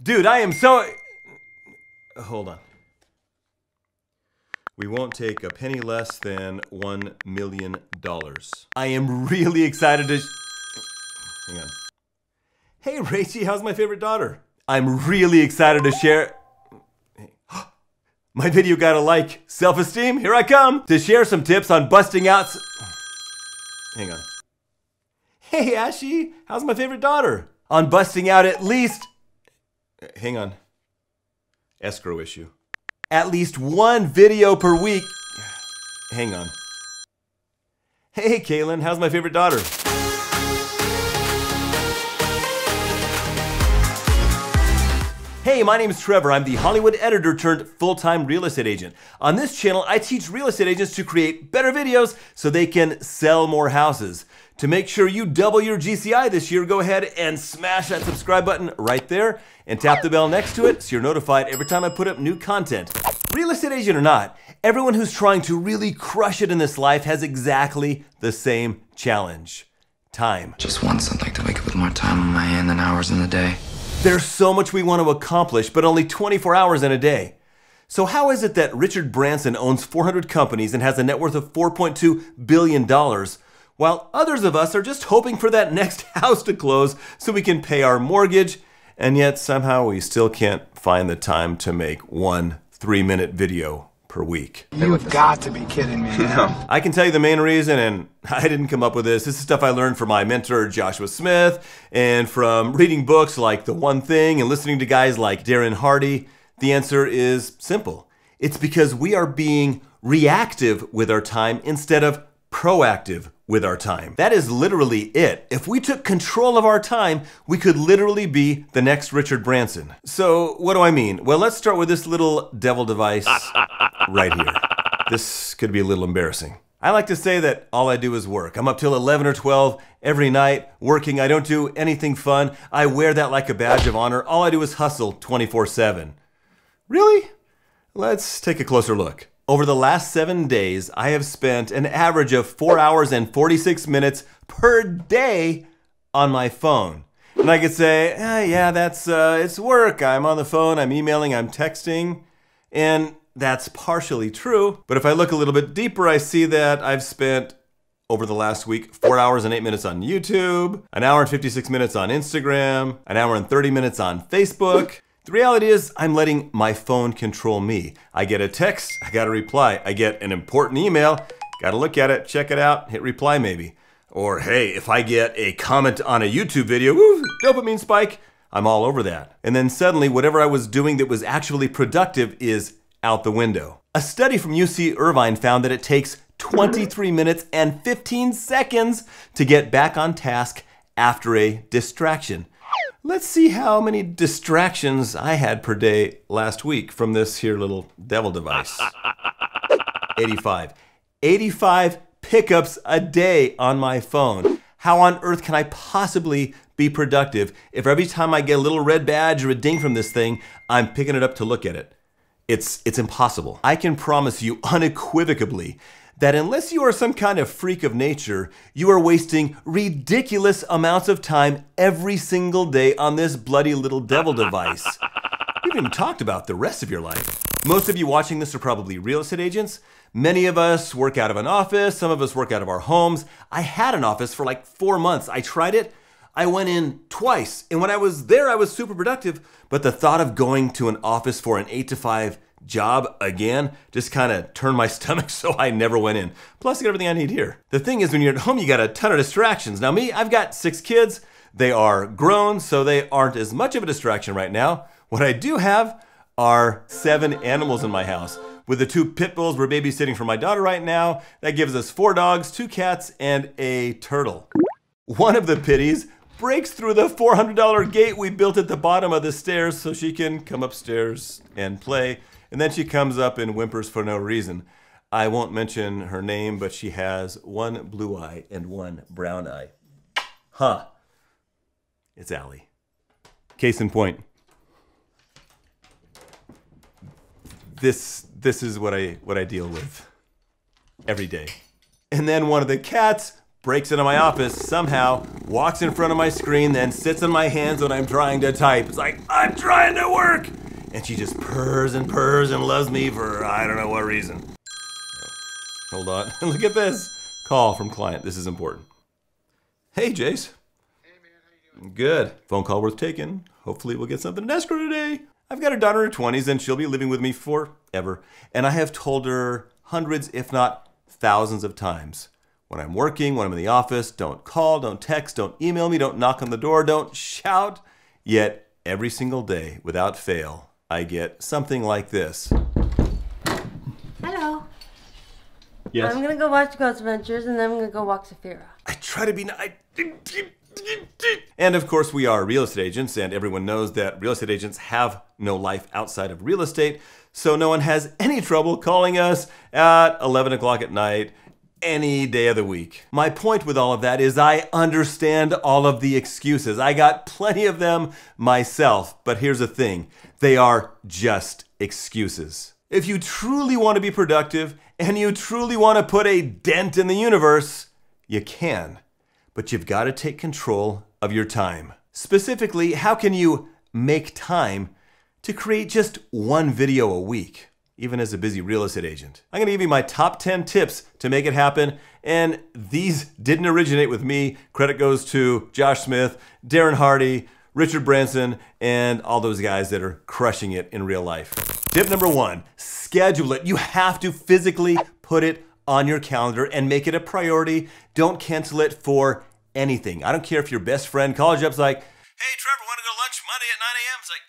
Dude, I am so... Hold on. We won't take a penny less than $1 million. I am really excited to... Hang on. Hey, Rachie, how's my favorite daughter? I'm really excited to share... My video got a like. Self-esteem, here I come. To share some tips on busting out... Hang on. Hey, Ashy, how's my favorite daughter? On busting out at least... Hang on. Escrow issue. At least one video per week. Hang on. Hey, Kaylin, how's my favorite daughter? Hey, my name is Trevor. I'm the Hollywood editor turned full-time real estate agent. On this channel, I teach real estate agents to create better videos so they can sell more houses. To make sure you double your GCI this year, go ahead and smash that subscribe button right there and tap the bell next to it so you're notified every time I put up new content. Real estate agent or not, everyone who's trying to really crush it in this life has exactly the same challenge: time. Just once, I'd like to wake up with more time on my hand than hours in the day. There's so much we want to accomplish, but only 24 hours in a day. So how is it that Richard Branson owns 400 companies and has a net worth of $4.2 billion, while others of us are just hoping for that next house to close so we can pay our mortgage, and yet somehow we still can't find the time to make one 3-minute video per week? You've got to be kidding me. I can tell you the main reason, and I didn't come up with this. This is stuff I learned from my mentor, Joshua Smith, and from reading books like The One Thing and listening to guys like Darren Hardy. The answer is simple. It's because we are being reactive with our time instead of proactive with our time. That is literally it. If we took control of our time, we could literally be the next Richard Branson. So what do I mean? Well, let's start with this little devil device right here. This could be a little embarrassing. I like to say that all I do is work. I'm up till 11 or 12 every night working. I don't do anything fun. I wear that like a badge of honor. All I do is hustle 24/7. Really? Let's take a closer look. Over the last 7 days, I have spent an average of 4 hours and 46 minutes per day on my phone. And I could say, yeah, that's it's work. I'm on the phone, I'm emailing, I'm texting. And that's partially true. But if I look a little bit deeper, I see that I've spent over the last week 4 hours and 8 minutes on YouTube, an hour and 56 minutes on Instagram, an hour and 30 minutes on Facebook. The reality is I'm letting my phone control me. I get a text, I gotta reply. I get an important email, gotta look at it, check it out, hit reply maybe. Or hey, if I get a comment on a YouTube video, woo, dopamine spike, I'm all over that. And then suddenly whatever I was doing that was actually productive is out the window. A study from UC Irvine found that it takes 23 minutes and 15 seconds to get back on task after a distraction. Let's see how many distractions I had per day last week from this here little devil device. 85. 85 pickups a day on my phone. How on earth can I possibly be productive if every time I get a little red badge or a ding from this thing, I'm picking it up to look at it? It's impossible. I can promise you unequivocally that unless you are some kind of freak of nature, you are wasting ridiculous amounts of time every single day on this bloody little devil device. We haven't even talked about the rest of your life. Most of you watching this are probably real estate agents. Many of us work out of an office. Some of us work out of our homes. I had an office for like 4 months. I tried it. I went in twice. And when I was there, I was super productive. But the thought of going to an office for an 8 to 5 job again just kind of turned my stomach, so I never went in. Plus I got everything I need here. The thing is, when you're at home, you got a ton of distractions. Now me, I've got 6 kids. They are grown, so they aren't as much of a distraction right now. What I do have are 7 animals in my house. With the 2 pit bulls we're babysitting for my daughter right now, that gives us 4 dogs, 2 cats, and a turtle. One of the pitties breaks through the $400 gate we built at the bottom of the stairs so she can come upstairs and play. And then she comes up and whimpers for no reason. I won't mention her name, but she has 1 blue eye and 1 brown eye. Huh. It's Allie. Case in point. This is what I deal with every day. And then one of the cats breaks into my office, somehow walks in front of my screen, then sits on my hands when I'm trying to type. It's like, I'm trying to work! And she just purrs and loves me for I don't know what reason. Hold on, look at this. Call from client, this is important. Hey, Jace. Hey, man, how you doing? Good. Phone call worth taking. Hopefully we'll get something in escrow today. I've got a daughter in her 20s and she'll be living with me forever. And I have told her hundreds, if not thousands of times, when I'm working, when I'm in the office, don't call, don't text, don't email me, don't knock on the door, don't shout. Yet every single day, without fail, I get something like this. Hello. Yes? I'm gonna go watch Ghost Adventures and then I'm gonna go walk Saphira. I try to be nice. And of course we are real estate agents, and everyone knows that real estate agents have no life outside of real estate, so no one has any trouble calling us at 11 o'clock at night any day of the week. My point with all of that is I understand all of the excuses. I got plenty of them myself, but here's the thing. They are just excuses. If you truly want to be productive and you truly want to put a dent in the universe, you can. But you've got to take control of your time. Specifically, how can you make time to create just one video a week, even as a busy real estate agent? I'm gonna give you my top 10 tips to make it happen, and these didn't originate with me. Credit goes to Josh Smith, Darren Hardy, Richard Branson, and all those guys that are crushing it in real life. Tip number 1, schedule it. You have to physically put it on your calendar and make it a priority. Don't cancel it for anything. I don't care if your best friend calls you up, it's like, hey Trevor, want to go to lunch Monday at 9 a.m.? It's like,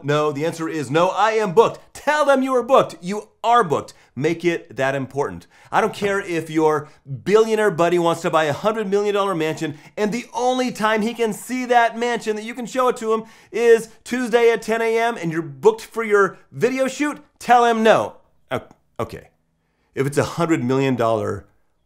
no, the answer is no, I am booked. Tell them you are booked. You are booked. Make it that important. I don't care if your billionaire buddy wants to buy a $100 million mansion and the only time he can see that mansion that you can show it to him is Tuesday at 10 a.m. and you're booked for your video shoot. Tell him no. Okay. If it's a $100 million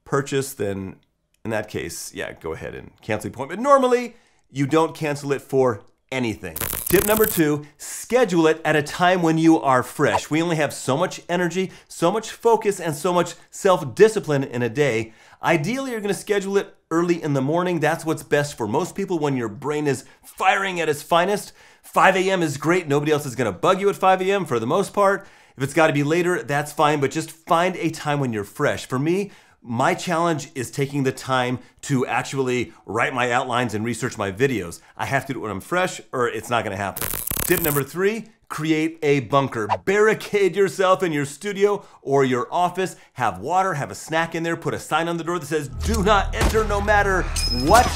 purchase, then in that case, yeah, go ahead and cancel the appointment. Normally, you don't cancel it for anything. Tip number 2, schedule it at a time when you are fresh. We only have so much energy, so much focus, and so much self-discipline in a day. Ideally, you're gonna schedule it early in the morning. That's what's best for most people when your brain is firing at its finest. 5 a.m. is great. Nobody else is gonna bug you at 5 a.m. for the most part. If it's gotta be later, that's fine, but just find a time when you're fresh. For me, my challenge is taking the time to actually write my outlines and research my videos. I have to do it when I'm fresh or it's not gonna happen. Tip number 3, create a bunker. Barricade yourself in your studio or your office. Have water, have a snack in there, put a sign on the door that says, do not enter no matter what.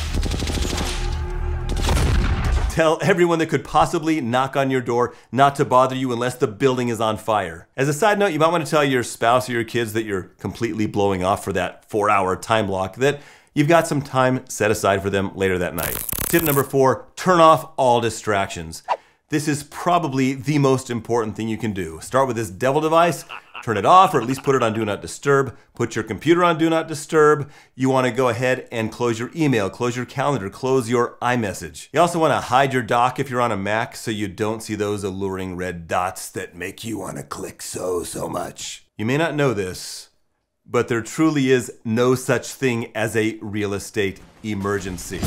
Tell everyone that could possibly knock on your door not to bother you unless the building is on fire. As a side note, you might want to tell your spouse or your kids that you're completely blowing off for that 4-hour time block, that you've got some time set aside for them later that night. Tip number 4, turn off all distractions. This is probably the most important thing you can do. Start with this devil device, turn it off, or at least put it on Do Not Disturb. Put your computer on Do Not Disturb. You want to go ahead and close your email, close your calendar, close your iMessage. You also want to hide your dock if you're on a Mac so you don't see those alluring red dots that make you want to click so much. You may not know this, but there truly is no such thing as a real estate emergency.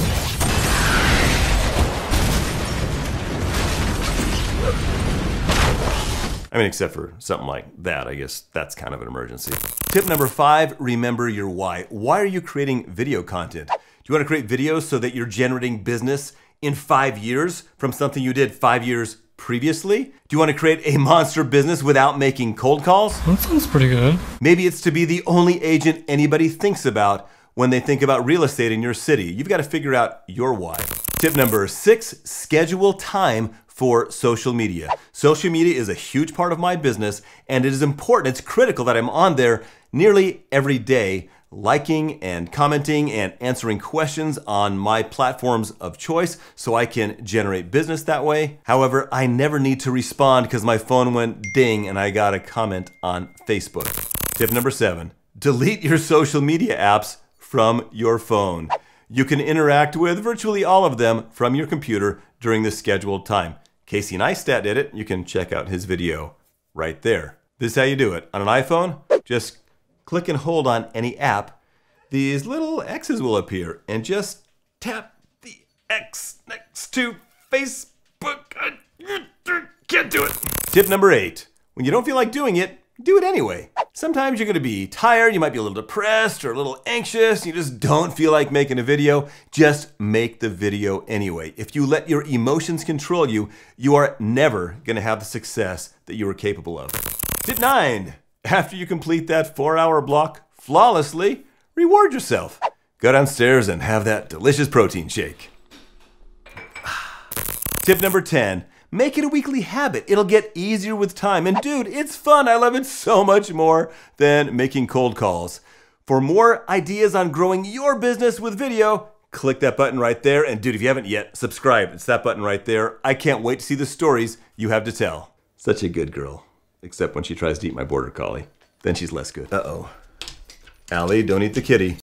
I mean, except for something like that, I guess that's kind of an emergency. Tip number 5, remember your why. Why are you creating video content? Do you want to create videos so that you're generating business in 5 years from something you did 5 years previously? Do you want to create a monster business without making cold calls? That sounds pretty good. Maybe it's to be the only agent anybody thinks about when they think about real estate in your city. You've got to figure out your why. Tip number 6, schedule time for social media. Social media is a huge part of my business, and it is important, it's critical that I'm on there nearly every day, liking and commenting and answering questions on my platforms of choice so I can generate business that way. However, I never need to respond because my phone went ding and I got a comment on Facebook. Tip number 7, delete your social media apps from your phone. You can interact with virtually all of them from your computer during the scheduled time. Casey Neistat did it. You can check out his video right there. This is how you do it. On an iPhone, just click and hold on any app, these little X's will appear, and just tap the X next to Facebook. Can't do it. Tip number 8. When you don't feel like doing it, do it anyway. Sometimes you're gonna be tired, you might be a little depressed or a little anxious, you just don't feel like making a video. Just make the video anyway. If you let your emotions control you, you are never gonna have the success that you are capable of. Tip 9. After you complete that 4-hour block flawlessly, reward yourself. Go downstairs and have that delicious protein shake. Tip number 10. Make it a weekly habit. It'll get easier with time. And dude, it's fun. I love it so much more than making cold calls. For more ideas on growing your business with video, click that button right there. And dude, if you haven't yet, subscribe. It's that button right there. I can't wait to see the stories you have to tell. Such a good girl. Except when she tries to eat my border collie. Then she's less good. Uh-oh. Allie, don't eat the kitty.